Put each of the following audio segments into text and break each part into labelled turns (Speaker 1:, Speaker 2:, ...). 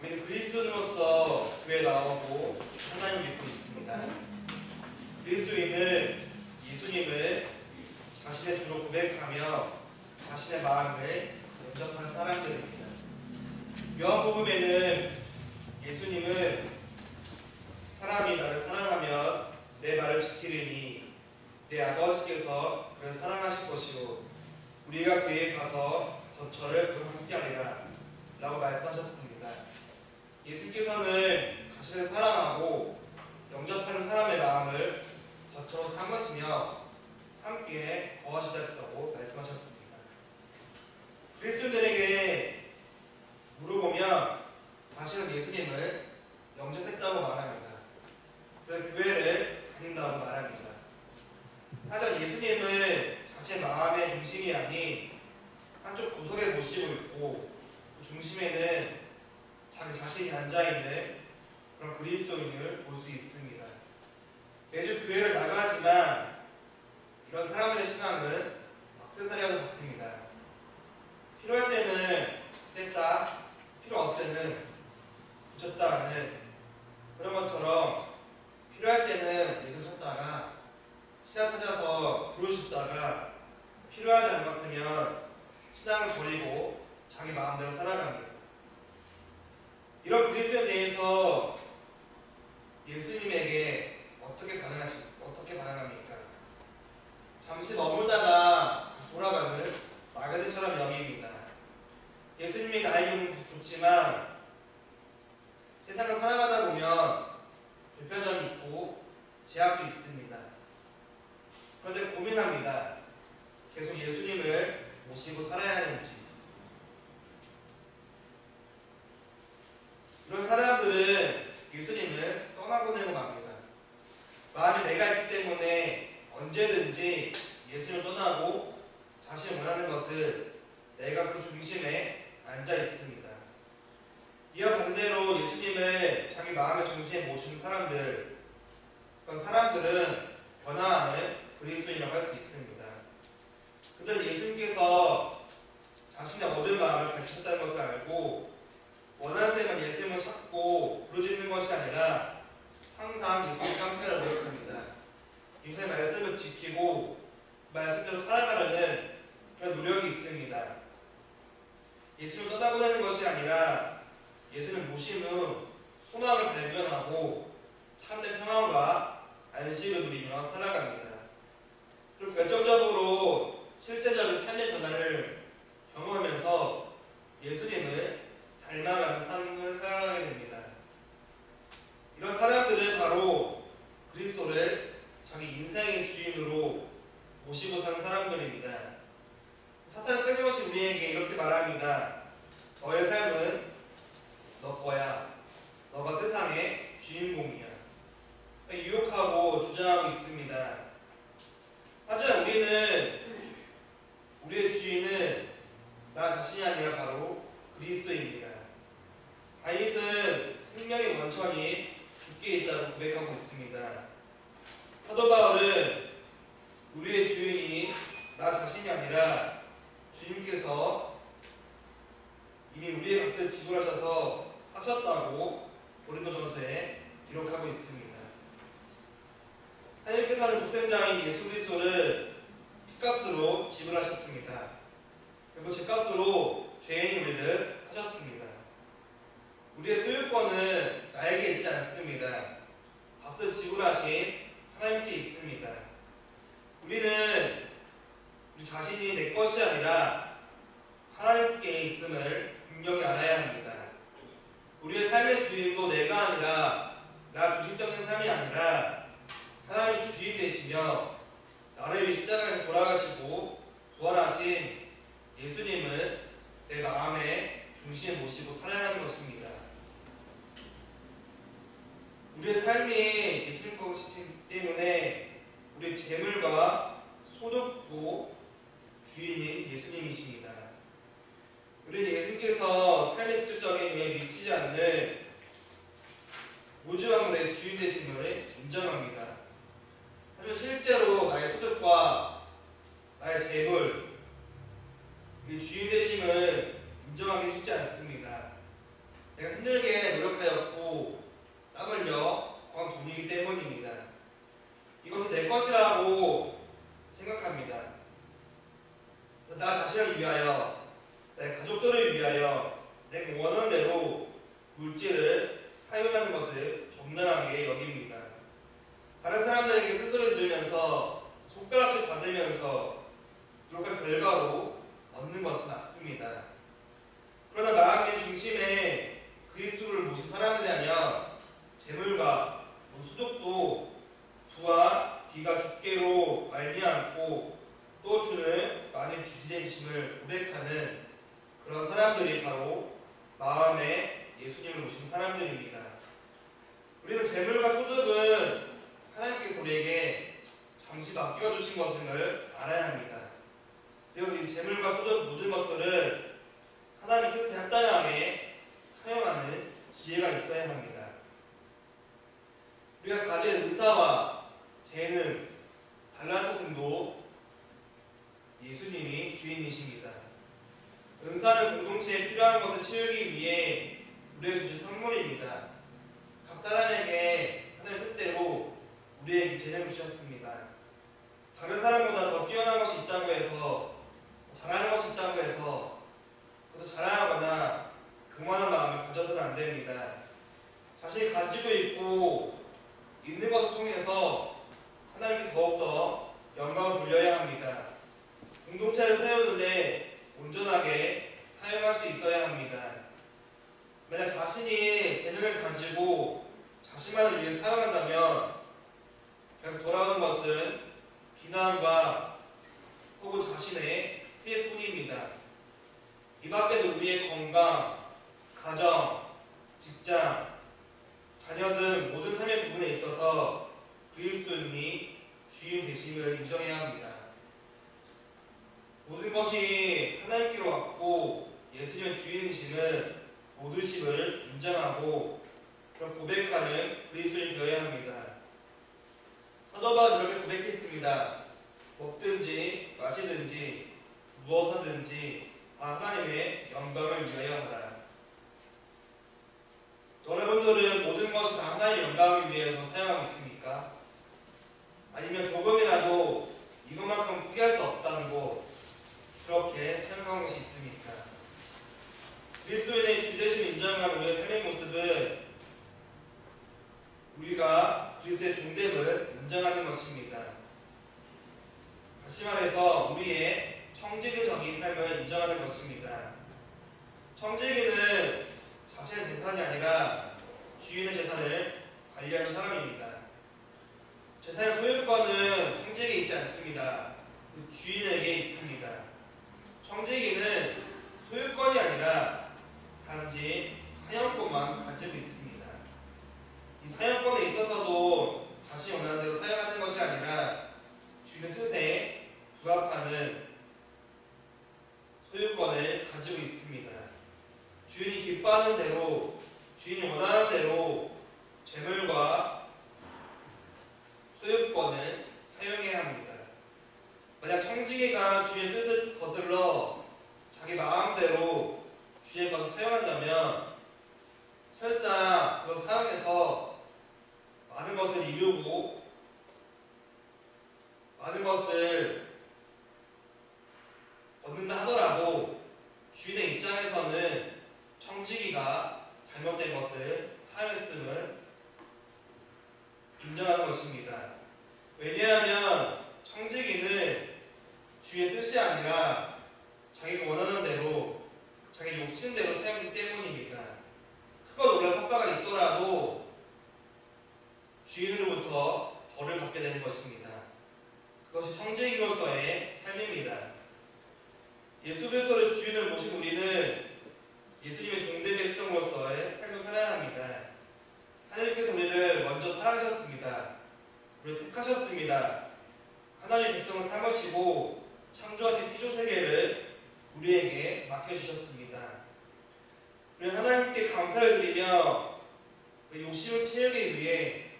Speaker 1: 우리는 그리스도인으로서 교회에 나오고 하나님을 믿고 있습니다. 그리스도인은 예수님을 자신의 주로 고백하며 자신의 마음을 영접한 사람들입니다. 요한복음에는 예수님은 사람이 나를 사랑하면 내 말을 지키리니 내 아버지께서 그를 사랑하실 것이요 우리가 그에 가서 거처를 그와 함께하리라 라고 말씀하셨습니다. 예수님께서는 자신을 사랑하고 영접하는 사람의 마음을 거처로 삼으시며 함께 거하시겠다고 말씀하셨습니다. 그리스도인들에게 물어보면 자신은 예수님을 영접했다고 말합니다. 그래서 교회를 다닌다고 말합니다. 하지만 예수님을 자신의 마음의 중심이 아닌 한쪽 구석에 모시고 있고 그 중심에는 자기 자신이 앉아있는 그런 그리스도인을 볼 수 있습니다. 매주 교회를 나가지만 이런 사람들의 신앙은 액세서리와도 같습니다. 필요할 때는 뺐다, 필요 없을 때는 붙였다 하는 그런 것처럼 필요할 때는 예수 찾다가 신앙 찾아서 부르셨다가 필요하지 않은 것 같으면 신앙을 버리고 자기 마음대로 살아갑니다. 이런 그리스도에 대해서 예수님에게 어떻게 반응합니까? 잠시 머물다가 돌아가는 마가든처럼 여깁니다. 예수님이 나에게는 좋지만 세상을 살아가다 보면 불편점이 있고 제약도 있습니다. 그런데 고민합니다. 계속 예수님을 모시고 살아야 하는지. 이런 사람들은 예수님을 떠나보내고 맙니다. 마음이 내가 있기 때문에 언제든지 예수님을 떠나고 자신이 원하는 것을 내가 그 중심에 앉아 있습니다. 이와 반대로 예수님을 자기 마음의 중심에 모시는 사람들, 그런 사람들은 변화하는 그리스도인이라고 할 수 있습니다. 그들은 예수님께서 자신의 얻은 마음을 밝히셨다는 것을 알고 원하는 때만 예수님을 찾고 부르짖는 것이 아니라 항상 예수님 깡패를 노력합니다. 예수님의 말씀을 지키고 말씀대로 살아가려는 그런 노력이 있습니다. 예수님을 떠나보내는 것이 아니라 예수님을 모신 후 소망을 발견하고 참된 평안과 안식을 누리며 살아갑니다. 그리고 결정적으로 실제적인 삶의 변화를 경험하면서 예수님을 닮아가는 삶을 살아가게 됩니다. 이런 사람들은 바로 그리스도를 자기 인생의 주인으로 모시고 사는 사람들입니다. 사탄은 끊임없이 우리에게 이렇게 말합니다. 너의 삶은 너 거야. 너가 세상의 주인공이야. 유혹하고 주장하고 있습니다. 하지만 우리의 주인은 나 자신이 아니라 바로 그리스도입니다. 다윗은 생명의 원천이 주께 있다고 고백하고 있습니다. 사도 바울은 우리의 주인이 나 자신이 아니라 주님께서 이미 우리의 값을 지불하셔서 사셨다고 고린도전서에 기록하고 있습니다. 하나님께서는 독생자인 예수 그리스도를 핏값으로 지불하셨습니다. 그리고 죄값으로 죄인인 우리를 사셨습니다. 우리의 소유권은 나에게 있지 않습니다. 값을 지불하신 하나님께 있습니다. 우리는 우리 자신이 내 것이 아니라 하나님께 있음을 분명히 알아야 합니다. 우리의 삶의 주인도 내가 아니라 나 중심적인 삶이 아니라 하나님이 주인 되시며 나를 위해 십자가에서 돌아가시고 부활하신 예수님을 내 마음의 중심에 모시고 살아야 하는 것입니다. 우리의 삶이 예수님 것이기 때문에 우리의 재물과 소득도 주인인 예수님이십니다. 우리는 예수님께서 삶의 직접적인 영향에 미치지 않는 우주만물의 주인 되신 것을 인정합니다. 하지만 실제로 나의 소득과 나의 재물, 이 주인 되심을 인정하기 쉽지 않습니다. 내가 힘들게 내가 원하는 대로 물질을 사용하는 것을 적나라하게 여깁니다. 다른 사람들에게 쓴소리 들으면서 손가락질 받으면서 노력한 결과로 얻는 것은 맞습니다. 그러나 마음의 중심에 그리스도를 모신 사람이라면 재물과 수족도 부와 비가 주께로 말미암고 또 주는 많은 주지되심을 고백하는 그런 사람들이 바로 마음에 예수님을 모신 사람들입니다. 우리는 재물과 소득은 하나님께서 우리에게 잠시 맡겨주신 것을 알아야 합니다. 그리고 이 재물과 소득 모든 것들은 하나님 뜻에 합당하게 사용하는 지혜가 있어야 합니다. 우리가 가진 은사와 재능, 달란트 등도 예수님이 주인이십니다. 은사는 공동체에 필요한 것을 채우기 위해 우리에게 주신 선물입니다. 각 사람에게 하나님의 뜻대로 우리에게 재능을 주셨습니다. 다른 사람보다 더 뛰어난 것이 있다고 해서 잘하는 것이 있다고 해서 그래서 자랑하거나 교만한 마음을 가져서는 안 됩니다. 자신이 가지고 있고 있는 것을 통해서 하나님께 더욱더 영광을 돌려야 합니다. 공동체를 세우는데 온전하게 사용할 수 있어야 합니다. 만약 자신이 재능을 가지고 자신만을 위해 사용한다면 결국 돌아오는 것은 비난과 혹은 자신의 피해뿐입니다. 이 밖에도 우리의 건강, 가정, 직장, 자녀 등 모든 삶의 부분에 있어서 그리스도인이 주인 되심을 인정해야 합니다. 모든 것이 하나님께로 왔고 예수님의 주인이심은 모두심을 인정하고 그런 고백하는 그리스도인이 되어야 합니다. 사도 바울은 그렇게 고백했습니다. 먹든지 마시든지 무엇하든지 다 하나님의 영광을 위하여 하라. 여러분들은 모든 것이 다 하나님의 영광을 위해서 사용하고 있습니까? 아니면 조금이라도 이것만큼 포기할 수 없다는 것 그렇게 생각하는 것이 있습니까? 그리스도인의 주되심을 인정하는 우리의 삶의 모습은 우리가 그리스도의 종됨을 인정하는 것입니다. 다시 말해서 우리의 청지기적인 삶을 인정하는 것입니다. 청지기는 자신의 재산이 아니라 주인의 재산을 관리하는 사람입니다. 재산의 소유권은 청지기에 있지 않습니다. 그 주인에게 있습니다. 청지기는 소유권이 아니라 단지 사용권만 가지고 있습니다. 이 사용권에 있어서도 자신이 원하는 대로 사용하는 것이 아니라 주인의 뜻에 부합하는 소유권을 가지고 있습니다. 주인이 기뻐하는 대로, 주인이 원하는 대로 재물과 소유권을 사용해야 합니다. 만약 청지기가 주인의 뜻을 거슬러 자기 마음대로 주인의 것을 사용한다면 설사 그걸 사용해서 많은 것을 이루고 많은 것을 얻는다 하더라도 주인의 입장에서는 청지기가 잘못된 것을 사용했음을 인정하는 것입니다. 왜냐하면 청지기는 주의 뜻이 아니라 자기가 원하는 대로 자기 욕심대로 사용하기 때문입니다. 크고 놀란 성과가 있더라도 주인으로부터 벌을 받게 되는 것입니다. 그것이 청지기로서의 삶입니다. 예수 그리스도를 주인을 모신 우리는 예수님의 종된 백성으로서의 삶을 살아야 합니다. 하나님께서 우리를 먼저 사랑하셨습니다. 우리를 택하셨습니다. 하나님의 백성을 삼으시고 창조하신 피조세계를 우리에게 맡겨주셨습니다. 우리는 하나님께 감사를 드리며 욕심을 채우기 위해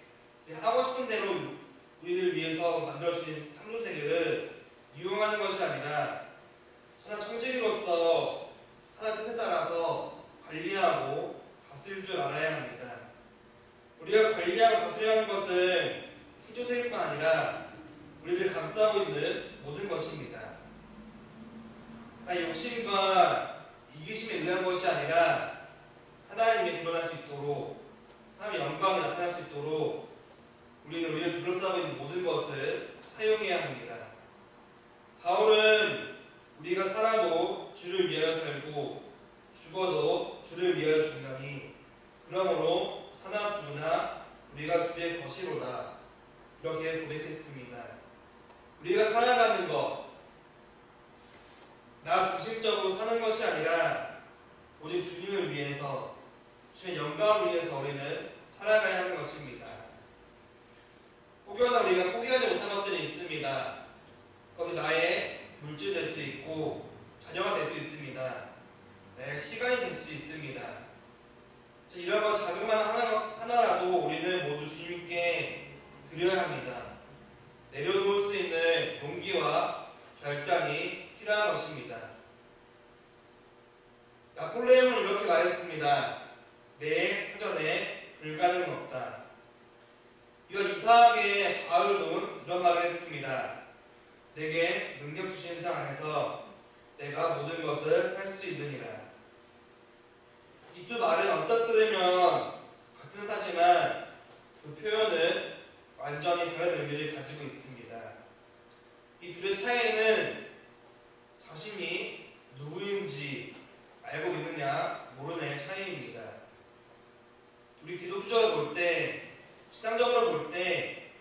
Speaker 1: 하고 싶은 대로 우리를 위해서 만들어주신 창조세계를 이용하는 것이 아니라 선한 청지기로서 하나님 뜻에 따라서 관리하고 다스릴 줄 알아야 합니다. 우리가 관리하고 다스려야 하는 것은 피조세계뿐 아니라 우리를 감싸고 있는 모든 것입니다. 나의 욕심과 이기심에 의한 것이 아니라 하나님이 드러날 수 있도록, 하나님의 영광이 나타날 수 있도록 우리는 우리를 둘러싸고 있는 모든 것을 사용해야 합니다. 바울은 우리가 살아도 주를 위하여 살고 죽어도 주를 위하여 죽나니 그러므로 사나 죽으나 우리가 주의 것이로다, 이렇게 고백했습니다. 우리가 살아가는 것, 나 중심적으로 사는 것이 아니라 오직 주님을 위해서, 주의 영광을 위해서 우리는 살아가야 하는 것입니다. 혹여나 우리가 포기하지 못한 것들이 있습니다. 거기 나의 물질 될 수도 있고 자녀가 될 수 있습니다. 내 시간이 될 수도 있습니다. 이런 것 자그만 하나라도 우리는 모두 주님께 드려야 합니다. 내려놓을 수 있는 용기와 결단이 필요한 것입니다. 나폴레옹은 이렇게 말했습니다. 내 사전에 불가능은 없다. 이와 유사하게 바울도 이런 말을 했습니다. 내게 능력 주신 자 안에서 내가 모든 것을 할 수 있느니라. 이 두 말은 언뜻 들으면 같은 사지만 그 표현은 완전히 다른 의미를 가지고 있습니다. 이 둘의 차이는 자신이 누구인지 알고 있느냐 모르느냐의 차이입니다. 우리 기독교적으로 볼 때, 신앙적으로 볼 때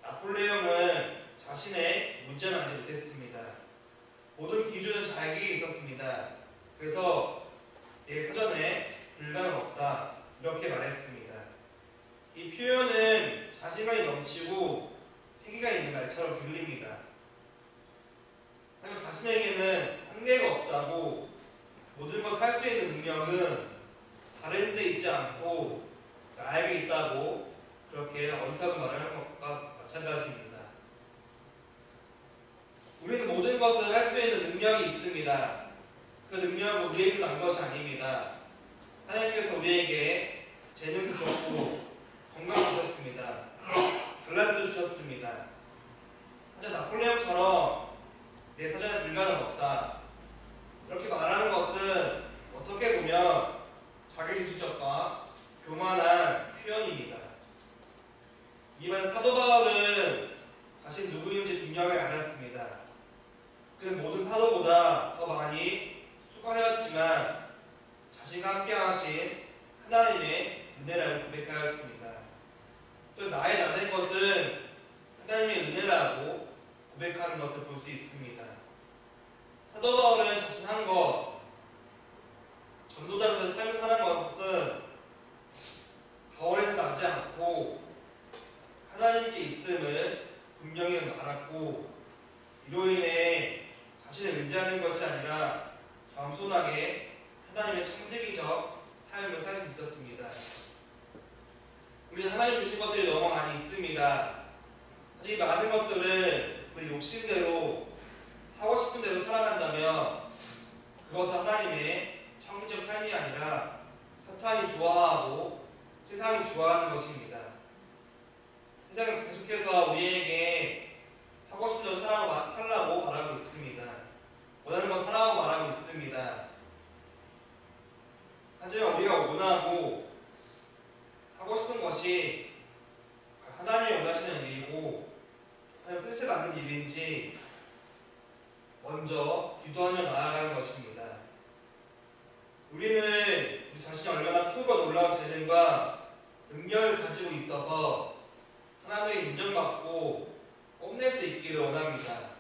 Speaker 1: 나폴레옹은 자신의 문제는 알지 못했습니다. 모든 기준은 자기에게 있었습니다. 그래서 내 사전에 불가능 없다, 이렇게 말했습니다. 이 표현은 자신감이 넘치고 패기가 있는 말처럼 들립니다. 하지만 자신에게는 한계가 없다고, 모든 것을 할 수 있는 능력은 다른 데 있지 않고 나에게 있다고, 그렇게 어리석은 말을 하는 것과 마찬가지입니다. 우리는 모든 것을 할 수 있는 능력이 있습니다. 그 능력은 우리에게 난 것이 아닙니다. 하나님께서 우리에게 재능도 주셨고 건강도 주셨습니다. 달란트도 주셨습니다. 하지만 나폴레옹처럼 내 사전에 불가능 없다, 이렇게 말하는 것은 어떻게 보면 자기중심적과 교만한 표현입니다. 이번 사도 바울은 자신 누구인지 분명히 알았습니다. 그는 모든 사도보다 더 많이 수고하였지만 자신과 함께 하신 하나님의 은혜라고 고백하였습니다. 또 나의 나된 것은 하나님의 은혜라고 고백하는 것을 볼 수 있습니다. 사도 바울은 자신 한 것, 전도자로서 삶을 사는 것은 겨울에서 나지 않고 하나님께 있음을 분명히 알았고, 이로 인해 자신을 의지하는 것이 아니라 겸손하게 하나님의 청지기적 삶을 살 수 있었습니다. 우리는 하나님 주신 것들이 너무 많이 있습니다. 이 많은 것들을 우리 욕심대로 하고 싶은 대로 살아간다면 그것은 하나님의 청지적 삶이 아니라 사탄이 좋아하고 세상이 좋아하는 것입니다. 세상은 계속해서 우리에게 하고 싶은 대로 살라고 말하고 있습니다. 원하는 것 살라고 말하고 있습니다. 하지만 우리가 원하고 하고 싶은 것이 하나님이 원하시는 일이고 하나님 뜻을 받는 일인지 먼저 기도하며 나아가는 것입니다. 우리는 우리 자신이 얼마나 크고 놀라운 재능과 능력을 가지고 있어서 사람에게 인정받고 뽐낼 수 있기를 원합니다.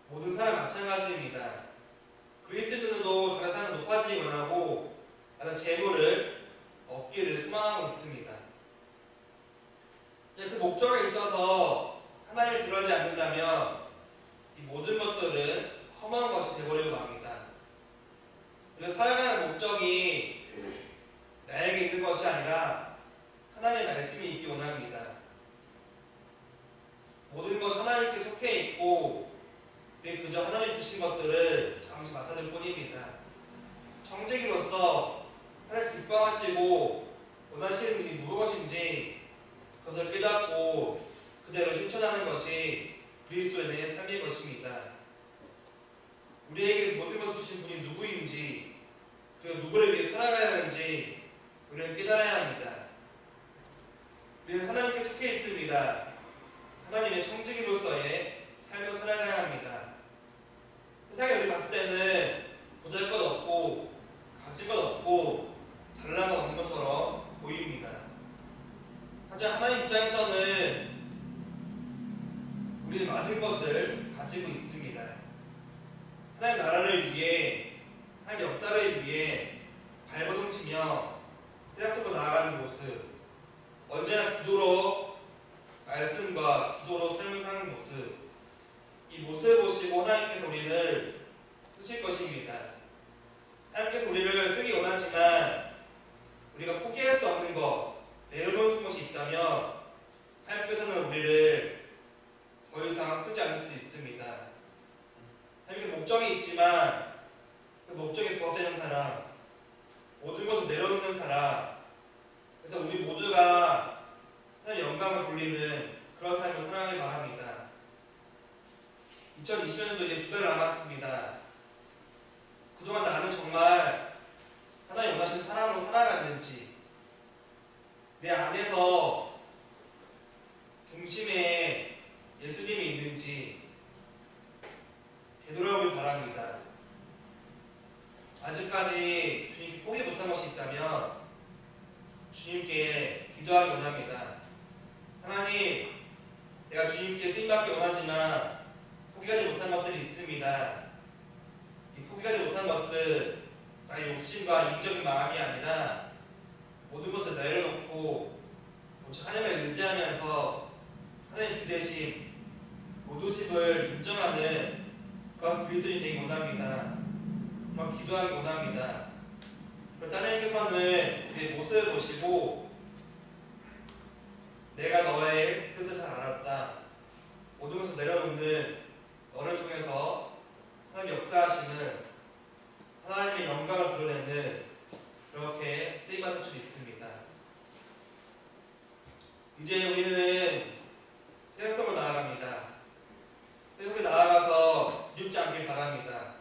Speaker 1: 모든 사람 마찬가지입니다. 그리스도인들도 다른 사람 높아지기 원하고 다른 재물을 얻기를 소망하고 있습니다. 그 목적에 있어서 하나님을 들어하지 않는다면 이 모든 것들은 험한 것이 되버리고 맙니다. 그래서 살아가는 목적이 나에게 있는 것이 아니라 하나님의 말씀이 있기 원합니다. 모든 것이 하나님께 속해 있고 우리 그저 하나님 주신 것들을 잠시 맡아줄 뿐입니다. 청지기로서 하나님 기뻐하시고 원하시는 일이 무엇인지 그것을 깨닫고 그대로 실천하는 것이 그리스도인의 삶의 것입니다. 우리에게 모든 것을 주신 분이 누구를 위해 살아가야 하는지 우리는 깨달아야 합니다. 우리는 하나님께 속해 있습니다. 하나님의 청지기로서의 삶을 살아가야 합니다. 세상에 우리 봤을 때는 보잘것없고 가지것없고 잘난 것 없는 것처럼 보입니다. 하지만 하나님 입장에서는 우리는 많은 것을 가지고 있습니다. 하나님 나라를 위해, 하나님 역사를 위해 발버둥치며 세상 속으로 나아가는 모습, 언제나 기도로 말씀과 기도로 삶을 사는 모습, 이 모습을 보시고 하나님께서 우리를 쓰실 것입니다. 하나님께서 우리를 쓰기 원하지만 우리가 포기할 수 없는 것, 내려놓은 것이 있다면 하나님께서는 우리를 더 이상 쓰지 않을 수도 있습니다. 하나님께서 목적이 있지만 그 목적에 부합되는 사람, 모든 것을 내려놓는 사람, 그래서 우리 모두가 하나님의 영광을 돌리는 그런 삶을 살아가기 바랍니다. 2020년도 이제 2달 남았습니다. 그동안 나는 정말 하나님 원하시는 사람으로 살아갔는지, 내 안에서 중심에 예수님이 있는지 되돌아보길 바랍니다. 아직까지 주님께 포기 못한 것이 있다면 주님께 기도하기 원합니다. 하나님, 내가 주님께 쓰임받기 원하지만 포기하지 못한 것들이 있습니다. 이 포기하지 못한 것들, 나의 욕심과 이기적인 마음이 아니라 모든 것을 내려놓고 하나님을 의지하면서 하나님 주대신 모두집을 인정하는 그런 그리스도인이 되기 원합니다. 그런 기도하기 원합니다. 하나님께서는 우리의 모습을 보시고 내가 너의 뜻을 잘 알았다, 모든 것을 내려놓는 너를 통해서 하나님 역사하시는 하나님의 영광을 드러내는 그렇게 쓰임받을 줄 있습니다. 이제 우리는 세상 속으로 나아갑니다. 세상 속에 나아가서 기죽지 않길 바랍니다.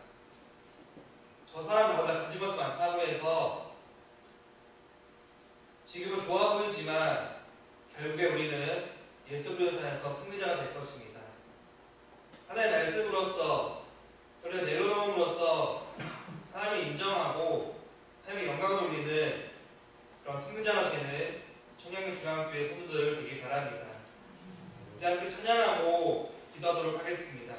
Speaker 1: 저 사람 나보다 가진 것이 많다고 해서 지금은 좋아 보이지만 결국에 우리는 예수 그리스도 안에서 승리자가 될 것입니다. 하나님의 말씀으로써, 그를 내려놓음으로써 하나님을 인정하고 하나님의 영광을 돌리는 그런 승리자가 되는 청량리 중앙교회 성도들 되길 바랍니다. 우리 함께 찬양하고 기도하도록 하겠습니다.